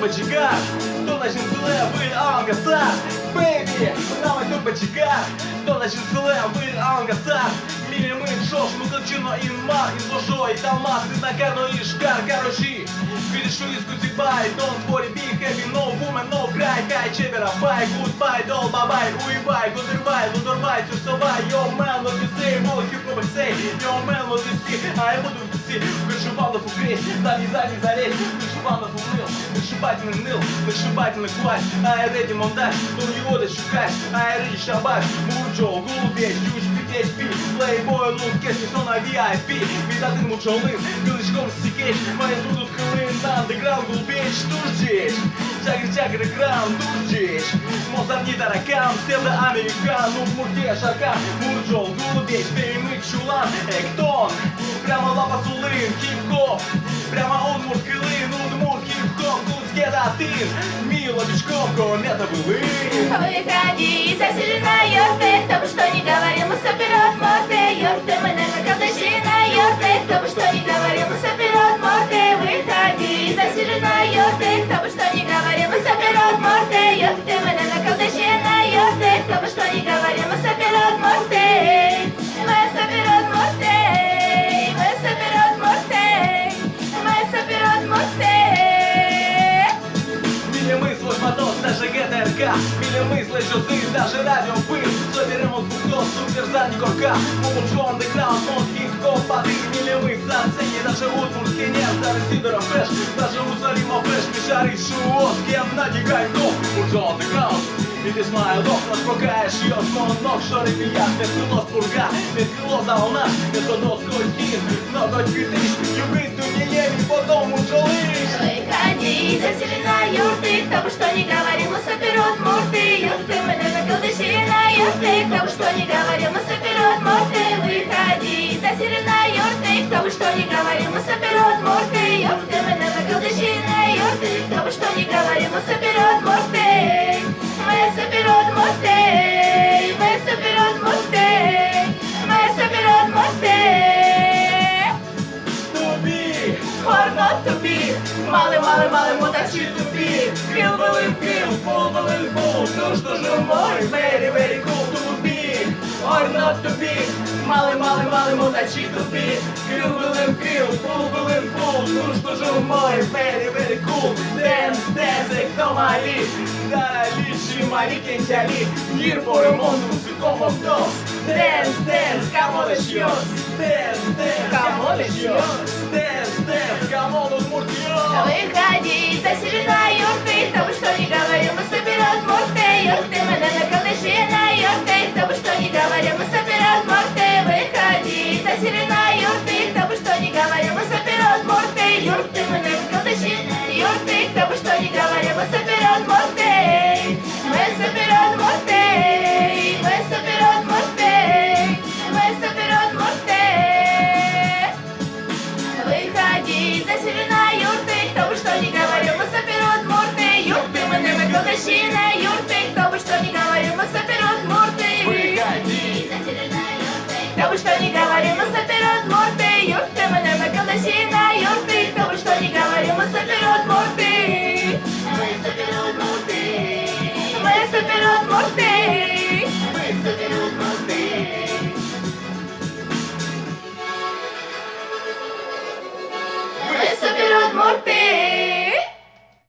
бачика, то на жінцеле ви ангаса. Бейбі, нами тут бачика, то на жінцеле ви ангаса. Мілі ми шош, музичино і мар, і злошо, і талмас, і накарно, і шкар, карочі. Філішу із кузібай, don't worry, be happy, no woman, no cry, хай чебера, bye, goodbye, долбабай, уїбай, гудербай, лудорбай, тюсовай, yo man, what you say, what you probably say, yo man, what you see, а я буду в тусі, вишибанов у грязь, задній зарейс, вишибанов у мил, вишибательний нил, вишибательний класс, а я реady монтаж, то його де шукаєш, а я ready шабаш, мурджо, голубець, чуш, PHP, плейбой, лут, кеш, ніхто на VIP, віддати мурджолин, біличком стікеш, має тут хвилин, андеграунд, голубець, тут здесь, чагр, экран, тут здесь, мозарни таракан, псевдоамерикан, ну в мурде шака, мурджол, голубець, перемик, чулан, ектон, прямо лапа сулин, хіп-хоп, прямо удмурт, килин, удмурт, хіп-хоп, тут скедатин, мило, бичком, кометовый лын. Выходи, заселена юрты, кто бы что ни говорил, мы соберем морды, юрты, мы на колдыши на юрты, кто бы что ни говорил, мы соберем морды. Выходи, заселена юрты, кто бы что ни говорил, мы соберем морды, юрты, мы на колдыши на юрты, кто бы что ни говорил, мы соберем морды. Мы соберем морды, мы соберем морды, мы соберем морды. Мили мысли, мотос, даже ГТРК, мили мысли, жуzy, даже радио пыл, соберем двухтос, супер задний корка, мурджо, андеграунд, мод, хип-хоп, паты, мили мысли, оцени, даже удмуртский нет, даже Сидоров фэш, даже Мусалимов фэш, мишары, шуо, с кем надягай ног, мурджо, андеграунд. И ты смайлов, распугаешь ее с моног, шоры пият, без крыло спурга, без крыло заунаш, без одоской скин, много тысяч, юбит, тунееми, потом ужалыш. Выходи, заселена юрты, кто бы что ни говорил, мы соберут морды, юрты, мы на колдыши на юрты, кто бы что ни говорил, мы соберут морды. Выходи, заселена юрты, кто бы что ни говорил, мы соберут морды, юрты, мы на колдыши на юрты, кто бы что ни говорил, мы соберут морды. Мы соберут морды, мы соберут морды, мы соберут морды. To be, Or not to be, малы, мудачи to be. kill, pull, ну что же мой, very, very cool to be, or not to be, Малы, мудачи to be. kill, pull, ну что же мой, very, very cool, dance, кто мали, дали, шимали, кенчали, мир по ремонту, музыком обдос, dance, кому начнёт, dance, кому начнёт, dance, кому удмуртьёт. Выходи, заселена юрты, кто бы что ни говорил, мы соберут морды, юрты, мы на колдыши на юрты, кто бы что ни говорил, мы соберут морды. Выходи, заселена юрты, кто бы что ни говорил, мы соберут морды, юрты, мы на колдыши на юрты, кто бы что ни говорил, мы соберут морды. Мы соберут морды, мы соберут морды, мы соберут морды. Выходи, заселена юрты, кто бы что ни говорил, мы соберут морды, юрты, мы на колдыши на юрты, кто бы что ни говорил, мы соберут морды. Выходи, заселена юрты, кто бы что ни говорил, мы соберут морды, юрты, мы на колдыши на юрты, кто бы что ни говорил, мы соберут морды. Мы соберут морды, мы соберут морды, мы соберут